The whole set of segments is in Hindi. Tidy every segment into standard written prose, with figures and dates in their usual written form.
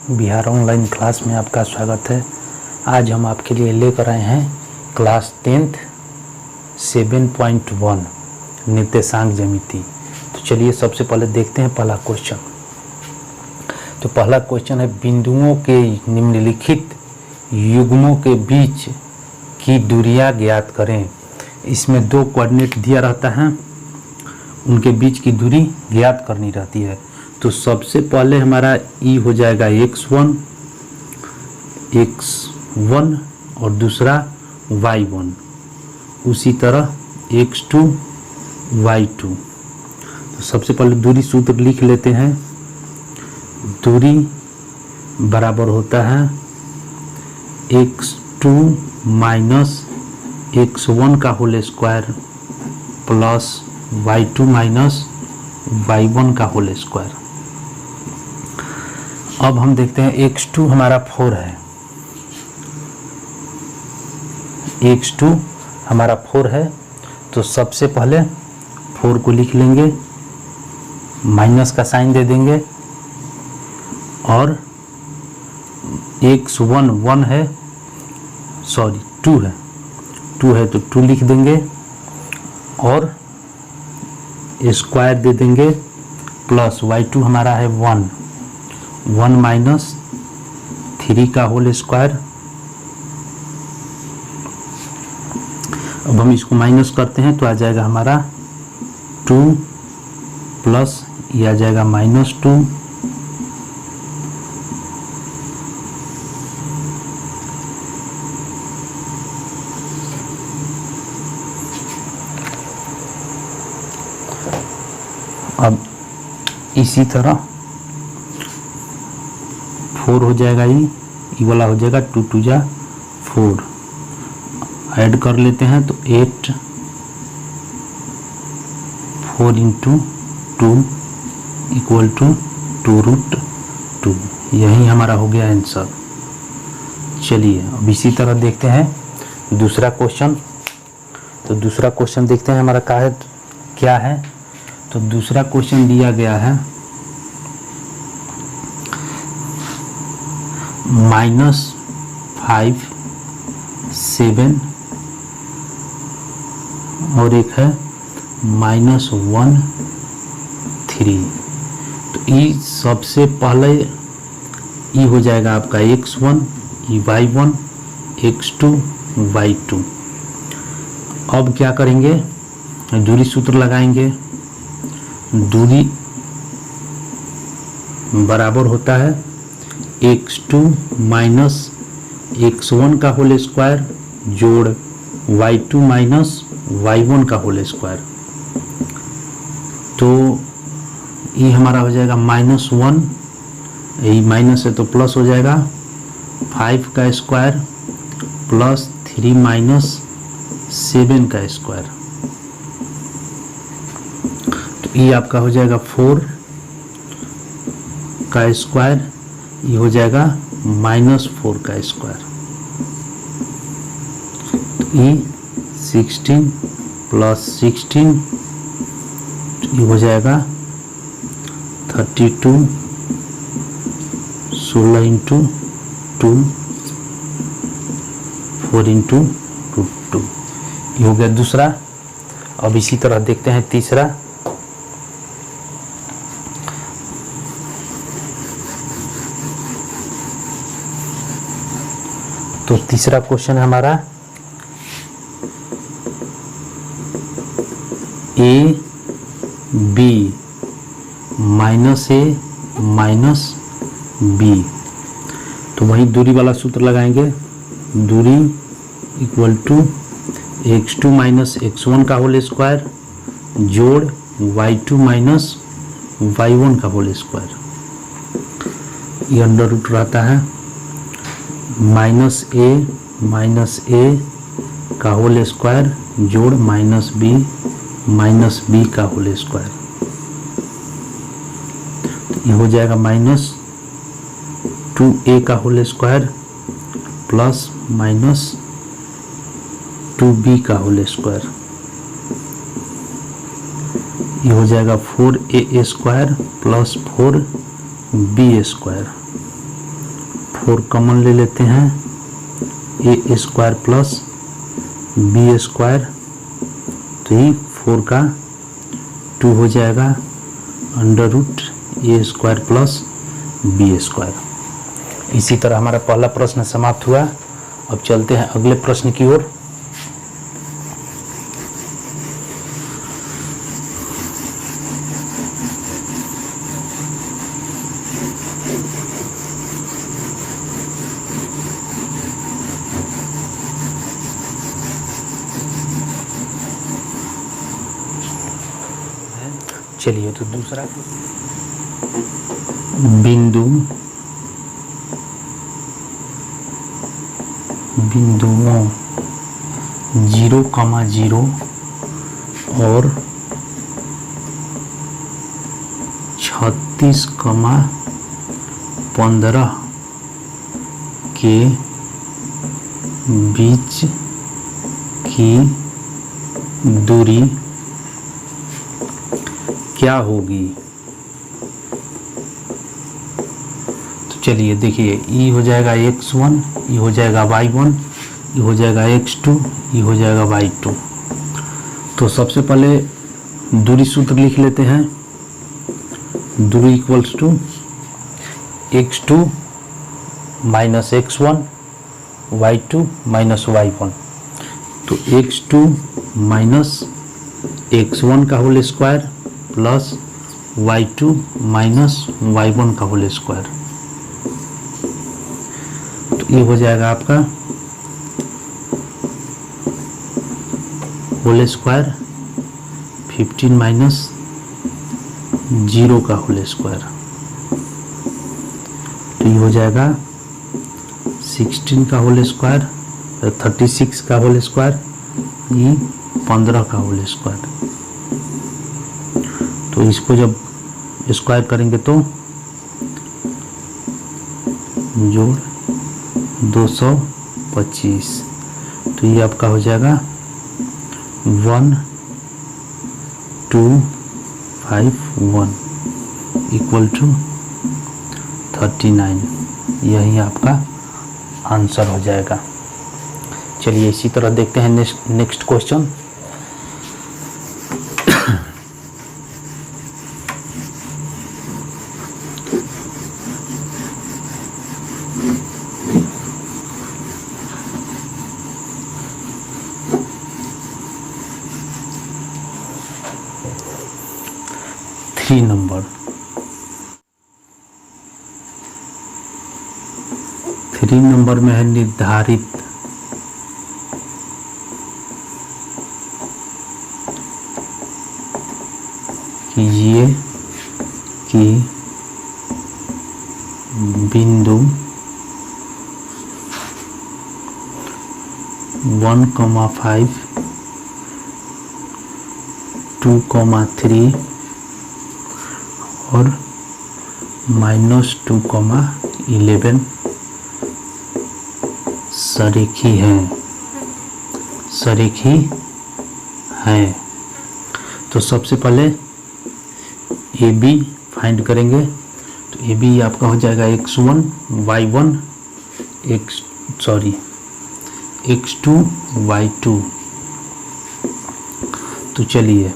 बिहार ऑनलाइन क्लास में आपका स्वागत है। आज हम आपके लिए लेकर आए हैं क्लास 10th 7.1 निर्देशांक ज्यामिति। तो चलिए सबसे पहले देखते हैं पहला क्वेश्चन। तो पहला क्वेश्चन है, बिंदुओं के निम्नलिखित युग्मों के बीच की दूरियां ज्ञात करें। इसमें दो कोऑर्डिनेट दिया रहता है, उनके बीच की दूरी ज्ञात करनी रहती है। तो सबसे पहले हमारा ई हो जाएगा x1 और दूसरा y1, उसी तरह x2 y2। तो सबसे पहले दूरी सूत्र लिख लेते हैं। दूरी बराबर होता है x2 माइनस x1 का whole square plus y2 minus y1 का होल स्क्वायर। अब हम देखते हैं x2 हमारा 4 है, x2 हमारा 4 है। तो सबसे पहले 4 को लिख लेंगे, माइनस का साइन दे देंगे और x1 1 है, सॉरी 2 है तो 2 लिख देंगे और स्क्वायर दे देंगे प्लस y2 हमारा है 1 माइनस 3 का होल स्क्वायर। अब हम इसको माइनस करते हैं तो आ जाएगा हमारा 2 प्लस ये आ जाएगा -2 अब इसी तरह 4 हो जाएगा, ये वाला हो जाएगा 2 2 जा 4। ऐड कर लेते हैं तो 8 4 इंटू 2 इक्वल टू 2√2। यही हमारा हो गया आंसर। चलिए अब इसी तरह देखते हैं दूसरा क्वेश्चन। तो दूसरा क्वेश्चन देखते हैं हमारा क्या है। तो दूसरा क्वेश्चन दिया गया है -5 7 और एक है -1 3। तो ये सबसे पहले ये हो जाएगा आपका x1, ये y1, x2 y2। अब क्या करेंगे, दूरी सूत्र लगाएंगे। दूरी बराबर होता है x2 माइनस x1 का होल स्क्वायर जोड़ y2 माइनस y1 का होल स्क्वायर। तो ये हमारा हो जाएगा -1, यही माइनस है तो प्लस हो जाएगा 5 का स्क्वायर प्लस 3 माइनस 7 का स्क्वायर। तो ये आपका हो जाएगा 4 का स्क्वायर, ये हो जाएगा -4 का स्क्वायर। तो ये 16 प्लस 16 ये हो जाएगा 32, 16 इंटू 2 4 इंटू 2। ये हो गया दूसरा। अब इसी तरह देखते हैं तीसरा। तो तीसरा क्वेश्चन हमारा a b -a -b। तो वही दूरी वाला सूत्र लगाएंगे। दूरी equal to x2 minus x1 का होल स्क्वायर जोड़ y2 माइनस y1 का होल स्क्वायर। ये अंडर रूट रहता है -a का होल स्क्वायर जोड़ -b का होल स्क्वायर। तो ये हो जाएगा -2a का होल स्क्वायर प्लस -2b का होल स्क्वायर। ये हो जाएगा 4a² प्लस 4b²। 4 कॉमन ले लेते हैं, ए स्क्वायर प्लस बी स्क्वायर, तो ये 4 का 2 हो जाएगा, अंडर रूट ए स्क्वायर प्लस बी स्क्वायर। इसी तरह हमारा पहला प्रश्न समाप्त हुआ। अब चलते हैं अगले प्रश्न की ओर। चलिए, तो दूसरा बिंदुओं 0,0 और 36,15 के बीच की दूरी क्या होगी? तो चलिए देखिए, ई हो जाएगा x1, ये हो जाएगा y1, ये हो जाएगा x2, ये हो जाएगा y2। तो सबसे पहले दूरी सूत्र लिख लेते हैं। दूरी equals to x2 minus x1 y2 minus y1। तो x2 माइनस x1 का whole square plus y2 minus y1 का होल स्क्वायर, तो ये हो जाएगा आपका होल स्क्वायर 15 माइनस 0 का होल स्क्वायर, तो ये हो जाएगा 16 का होल स्क्वायर, 36 का होल स्क्वायर, ये 15 का होल स्क्वायर। तो इसको जब स्क्वायर करेंगे तो जोड़ 225, तो ये आपका हो जाएगा 1251 इक्वल टू 39। यही आपका आंसर हो जाएगा। चलिए इसी तरह देखते हैं नेक्स्ट क्वेश्चन। थ्री नंबर में है निर्धारित कीजिए कि बिंदु 1,5 2,3 और -2,11 सरेखी हैं। तो सबसे पहले ए बी फाइंड करेंगे। तो ए बी आपका हो जाएगा x1 y1 x2 y2। तो चलिए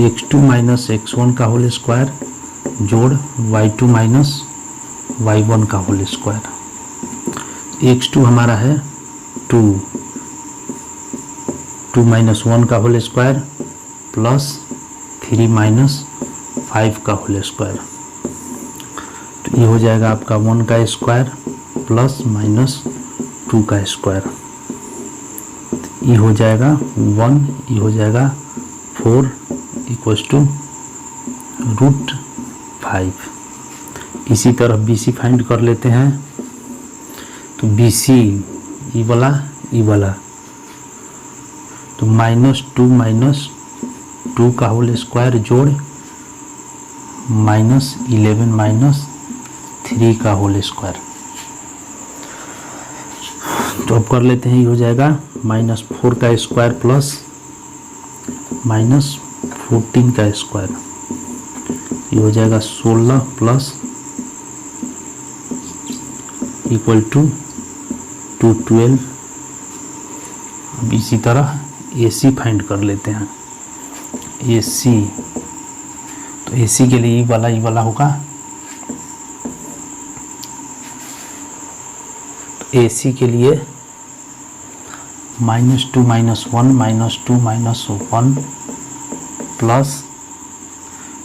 x2 माइनस x1 का होल स्क्वायर जोड़ y2 माइनस y1 का होल स्क्वायर। x2 हमारा है 2 माइनस 1 का होल स्क्वायर प्लस 3 माइनस 5 का होल स्क्वायर, तो ये हो जाएगा आपका 1 का स्क्वायर प्लस माइनस 2 का स्क्वायर, ये हो जाएगा 1, ये हो जाएगा 4 इक्वल्स टू √5। इसी तरह बी सी फाइंड कर लेते हैं। तो बी सी ई वाला तो -2 का होल स्क्वायर जोड़ -11 -3 का होल स्क्वायर। तो अब कर लेते हैं, ये हो जाएगा -4 का स्क्वायर प्लस -14 का स्क्वायर, ये हो जाएगा 16 प्लस इक्वल टू 212। अब इसी तरह AC फाइंड कर लेते हैं। AC, तो AC के लिए ई वाला होगा, तो AC के लिए -2 - 1 -2 - 1 प्लस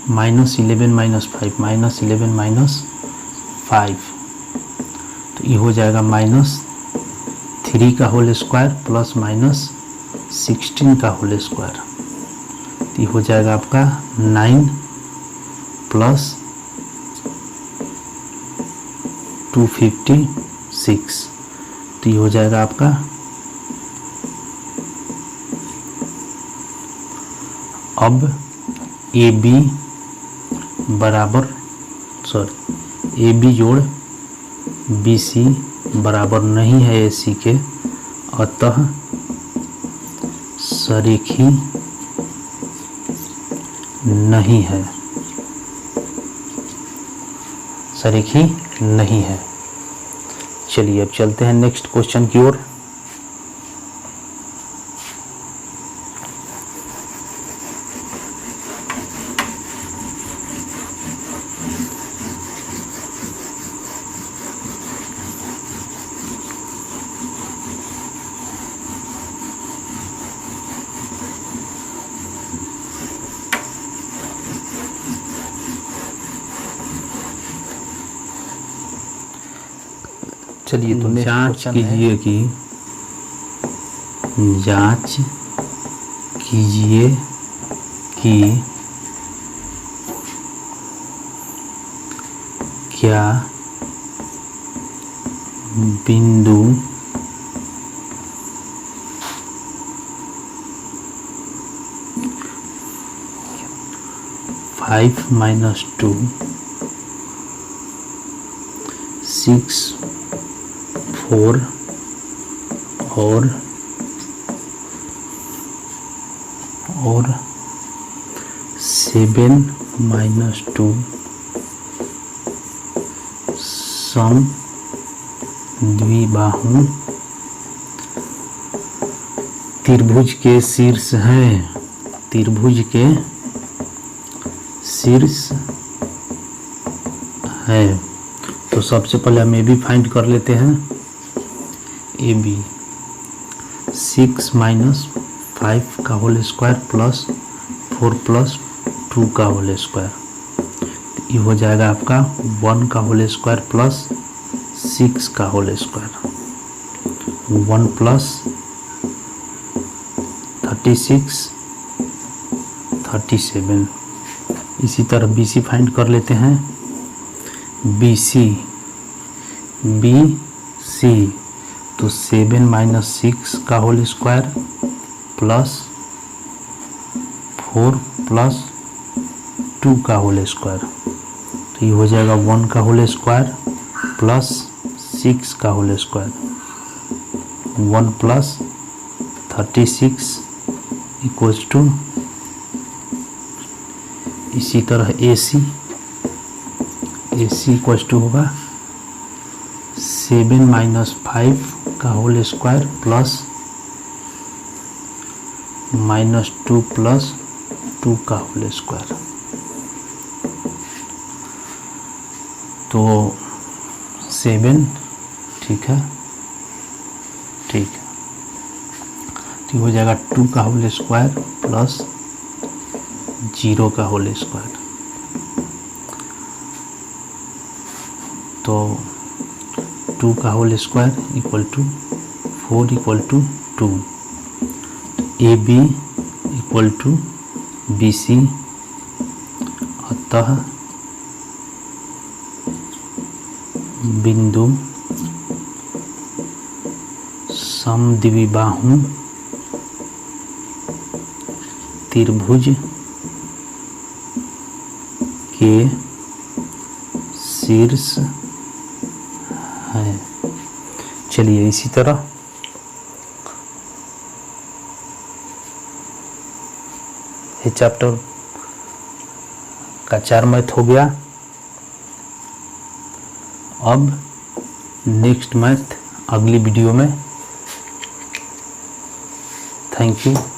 -11 - 5 -11 - 5, तो ये हो जाएगा -3 का होल स्क्वायर प्लस -16 का होल स्क्वायर, तो ये हो जाएगा आपका 9 प्लस 256, तो ये हो जाएगा आपका अब AB जोड़ BC बराबर नहीं है AC के, अतः सरेखी नहीं है, सरेखी नहीं है। चलिए अब चलते हैं नेक्स्ट क्वेश्चन की ओर। चलिए तो जांच कीजिए कि क्या बिंदु 5 - 2 6 4 और 7 - 2 सम द्विबाहु त्रिभुज के शीर्ष है, त्रिभुज के शीर्ष है। तो सबसे पहले हम AB फाइंड कर लेते हैं। AB 6 - 5 का होल स्क्वायर प्लस 4 प्लस 2 का होल स्क्वायर, ये हो जाएगा आपका 1 का होल स्क्वायर प्लस 6 का होल स्क्वायर, 1 प्लस 36 37। इसी तरह BC फाइंड कर लेते हैं। BC तो 7 - 6 का होल स्क्वायर प्लस 4 प्लस 2 का होल स्क्वायर, तो ये हो जाएगा 1 का होल स्क्वायर प्लस 6 का whole square, 1 plus 36 equals to. इसी तरह AC इक्वल्स टू होगा 7 - 5 का होल स्क्वायर प्लस -2 प्लस 2 का होल स्क्वायर, तो 7 ठीक है, तो हो जाएगा 2 का होल स्क्वायर प्लस 0 का होल स्क्वायर, तो 2 का whole square equal to 4 equal to 2। AB equal to BC, अतः बिंदु समद्विबाहु त्रिभुज के शीर्ष है। चलिए इसी तरह ये चैप्टर का 4 मैथ हो गया। अब नेक्स्ट मैथ अगली वीडियो में। Thank you.